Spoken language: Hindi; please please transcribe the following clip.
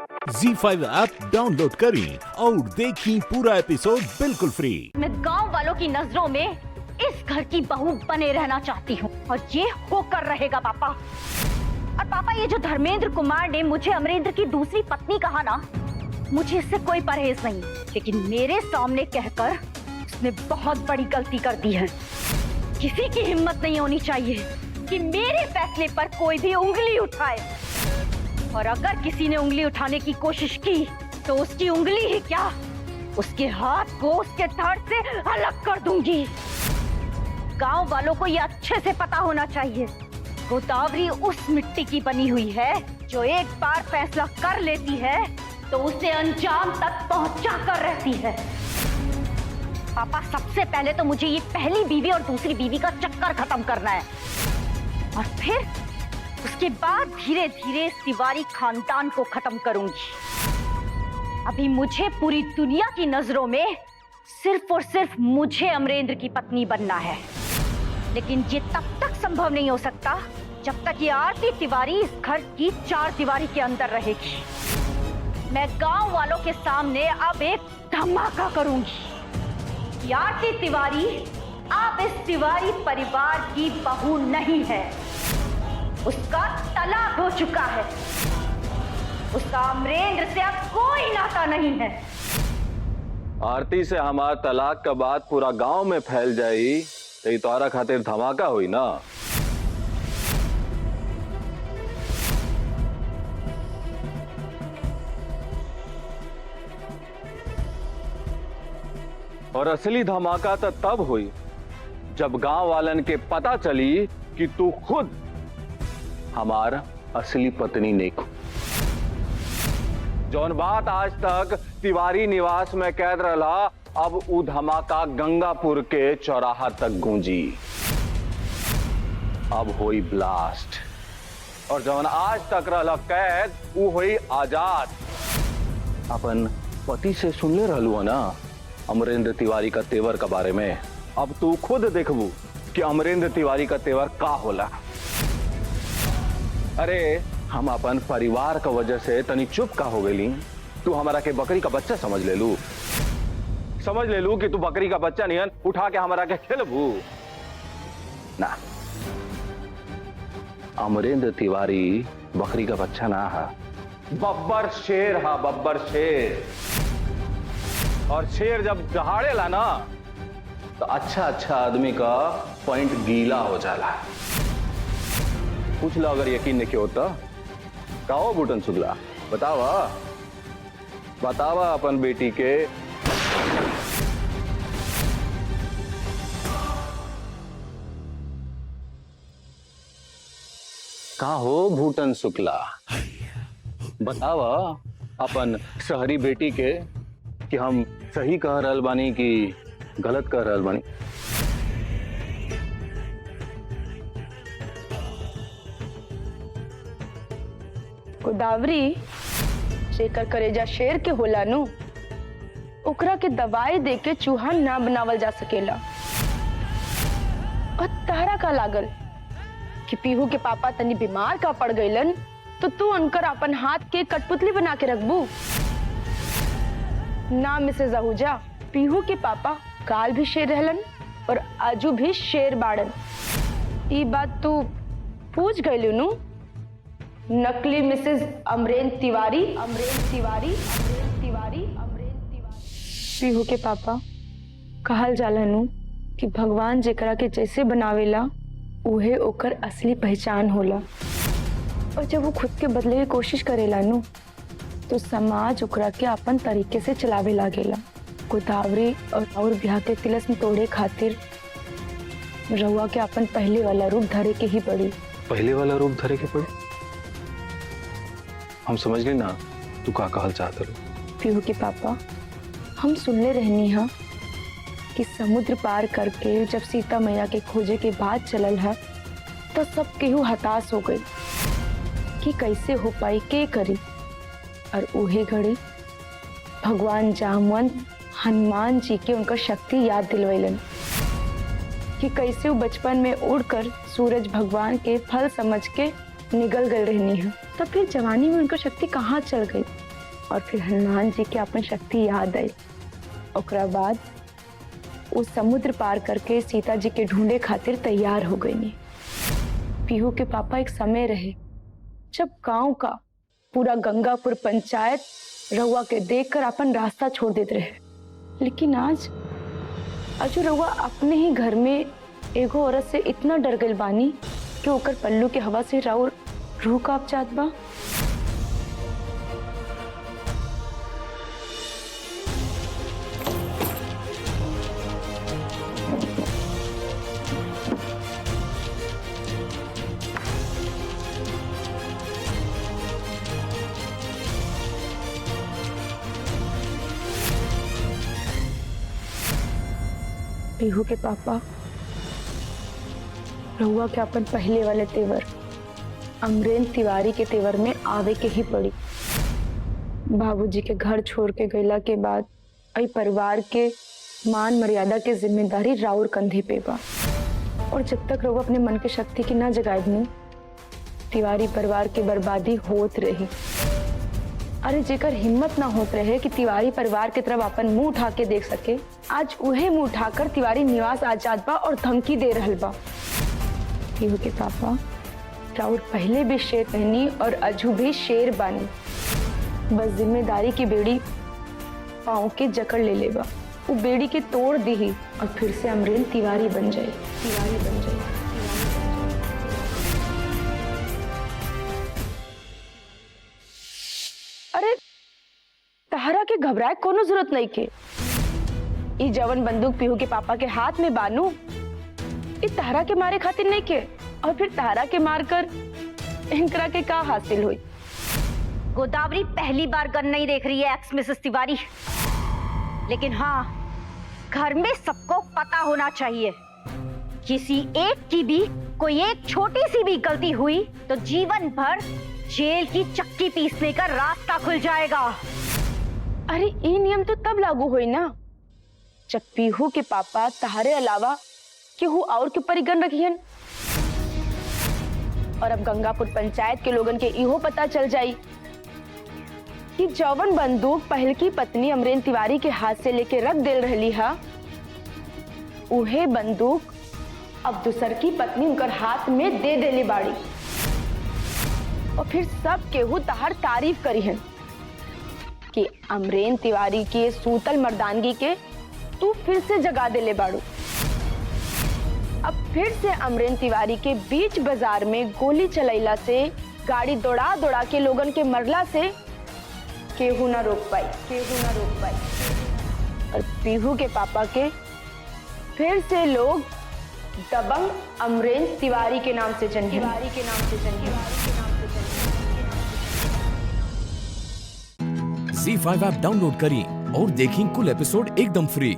ZEE5 ऐप डाउनलोड करें और देखें पूरा एपिसोड बिल्कुल फ्री। मैं गांव वालों की नजरों में इस घर की बहू बने रहना चाहती हूँ और ये होकर रहेगा पापा। और पापा, ये जो धर्मेंद्र कुमार ने मुझे अमरेंद्र की दूसरी पत्नी कहा ना, मुझे इससे कोई परहेज नहीं, लेकिन मेरे सामने कहकर उसने बहुत बड़ी गलती कर दी है। किसी की हिम्मत नहीं होनी चाहिए कि मेरे फैसले पर कोई भी उंगली उठाए, और अगर किसी ने उंगली उठाने की कोशिश की तो उसकी उंगली ही क्या, उसके हाथ को उसके धड़ से अलग कर दूंगी। गांव वालों को यह अच्छे से पता होना चाहिए, गोदावरी उस मिट्टी की बनी हुई है जो एक बार फैसला कर लेती है तो उसे अंजाम तक पहुंचा कर रहती है। पापा, सबसे पहले तो मुझे ये पहली बीवी और दूसरी बीवी का चक्कर खत्म करना है, और फिर उसके बाद धीरे धीरे इस तिवारी खानदान को खत्म करूंगी। अभी मुझे पूरी दुनिया की नजरों में सिर्फ और सिर्फ मुझे अमरेंद्र की पत्नी बनना है, लेकिन ये तब तक संभव नहीं हो सकता जब तक ये आरती तिवारी इस घर की चार दीवारी के अंदर रहेगी। मैं गांव वालों के सामने अब एक धमाका करूंगी। आरती तिवारी अब इस तिवारी परिवार की बहू नहीं है, उसका तलाक हो चुका है, उसका अमरेंद्र से अब कोई नाता नहीं है। आरती से हमारा तलाक का बात पूरा गांव में फैल जाई तो तोहरा खातिर धमाका हुई ना। और असली धमाका तो तब हुई जब गांव वालन के पता चली कि तू खुद हमारा असली पत्नी नेकू। जौन बात आज तक तिवारी निवास में कैद रहा, अब उ धमाका गंगापुर के चौराहा तक गूंजी। अब हुई ब्लास्ट, और जौन आज तक रहा कैद वो हुई आजाद। अपन पति से सुनले रहलू ना अमरेंद्र तिवारी का तेवर के बारे में, अब तू खुद देखबू कि अमरेंद्र तिवारी का तेवर का होला। अरे हम अपन परिवार का वजह से तनी चुप का हो गई, तू हमारा के बकरी का बच्चा समझ ले लू कि तू बकरी का बच्चा नहीं उठा के हमारा के खेलबू ना। अमरेंद्र तिवारी बकरी का बच्चा ना है, बब्बर शेर है, बब्बर शेर। और शेर जब दहाड़ेला ना तो अच्छा आदमी का पॉइंट गीला हो जाला। पूछ लो अगर यकीन नहीं होता। कहो बूटन शुक्ला, बतावा अपन बेटी के। कहा हो भूटन शुक्ला, बतावा अपन शहरी बेटी के कि हम सही कह रहल बानी कि गलत कह रहल बानी। गोदावरी जेकर करेजा शेर के होला नु, ओकरा के दवाई दे के चूहा ना बनावल जा सकेला। और तारा का लागल कि पीहू के पापा तनी बीमार का पड़ गईलन तो तू उनकर अपन हाथ के कठपुतली बना के रखबू ना। मिसेज आहूजा, पीहू के पापा काल भी शेर रहलन और आजू भी शेर बाड़न। ई बात तू पूछ गईलू नु। नकली मिसेज अमरेंद्र तिवारी, पीहू के पापा कहल जाला नु कि भगवान जेकरा के जैसे बनावेला उहे ओकर असली पहचान होला, और जब वो खुद के बदले की कोशिश करेला नु तो समाज ओकरा के अपन तरीके से चलावे लागेला। गोदावरी और ब्याह के तिलस्म तोड़े खातिर रहुआ के अपन पहले वाला रूप धरे के ही पड़ी। पहले वाला रूप धरे के पड़ी? हम समझ गए ना तू का कहल चाहत रहो। पीहू के पापा, हम सुनले रहनी हा कि समुद्र पार करके जब सीता मैया के खोजे के बाद चलल है तो सब केहू हताश हो गई कि कैसे हो पाई, के करी। और उहे घड़ी भगवान जामवंत हनुमान जी के उनका शक्ति याद दिलवैलन कि कैसे वो बचपन में उड़कर सूरज भगवान के फल समझ के निगल गए रहनी है, तब फिर जवानी में उनका शक्ति कहाँ चल गई। और फिर हनुमान जी के अपन शक्ति याद आई। ओकरा बाद वो समुद्र पार करके सीता जी के ढूंढे खातिर तैयार हो गई। पीहू के पापा एक समय रहे जब गांव का पूरा गंगापुर पंचायत रउआ के देखकर अपन रास्ता छोड़ देते रहे, लेकिन आज रउआ अपने ही घर में एगो औरत से इतना डर गइल बानी कि ओकर पल्लू के हवा से राउर रूह कांप जात बा। पीहू के पापा, रहुआ के अपन पहले वाले तेवर अमरेंद्र तिवारी के तेवर में आवे के ही पड़ी। बाबूजी के घर छोड़ के गईला के बाद आई परिवार के मान मर्यादा के जिम्मेदारी राउर कंधे पे बा, और जब तक रहुआ अपने मन के शक्ति की ना जगाए नहीं, तिवारी परिवार की बर्बादी होत रही। अरे जेकर हिम्मत ना होत रहे कि तिवारी परिवार की तरफ अपन मुंह उठा के देख सके, आज उहे मुंह उठाकर तिवारी निवास आजाद बा और धमकी दे रहल बा। पीहू के पापा, राउर पहले भी शेर रहनी और अजू भी शेर बानी, बस जिम्मेदारी की बेड़ी पाँव के जकड़ ले लेबा, वो बेड़ी के तोड़ दी और फिर से अमरेंद्र तिवारी बन जाए। तिवारी बन जाए। अरे तहरा के घबराए कोनो जरूरत नहीं के। ई जवन बंदूक पीहू के पापा के हाथ में बानू, ई तहरा के मारे खातिर नहीं के, और फिर तहरा के मारकर इनकरा के का हासिल हुई। गोदावरी पहली बार गन नहीं देख रही है एक्स मिसेस तिवारी, लेकिन हाँ, घर में सबको पता होना चाहिए, किसी एक की भी कोई एक छोटी सी भी गलती हुई तो जीवन भर जेल की चक्की पीसने का रास्ता खुल जाएगा। अरे ये नियम तो तब लागू हुई ना जब पीहू के पापा तहारे अलावा केहू और के परिगण रखियन, और अब गंगापुर पंचायत के लोगन के इहो पता चल जाई कि जौवन बंदूक पहल की पत्नी अमरेंद्र तिवारी के हाथ से लेके रख देल रहली हा, उहे बंदूक अब दूसर की पत्नी उनकर हाथ में दे देली बाड़ी, और फिर सब केहू तहार तारीफ करी है कि अमरेंद्र तिवारी के सूतल मर्दानगी के तू फिर से जगा देले बाड़ू। अब फिर से अमरेंद्र तिवारी के बीच बाजार में गोली चलैला से, गाड़ी दौड़ा दौड़ा के लोगन के मरला से केहू ना रोक पाई, केहू ना रोक पाई। और पीहू के पापा के फिर से लोग दबंग अमरेंद्र तिवारी के नाम से जन तिवारी के नाम से जन ZEE5 ऐप डाउनलोड करें और देखें कुल एपिसोड एकदम फ्री।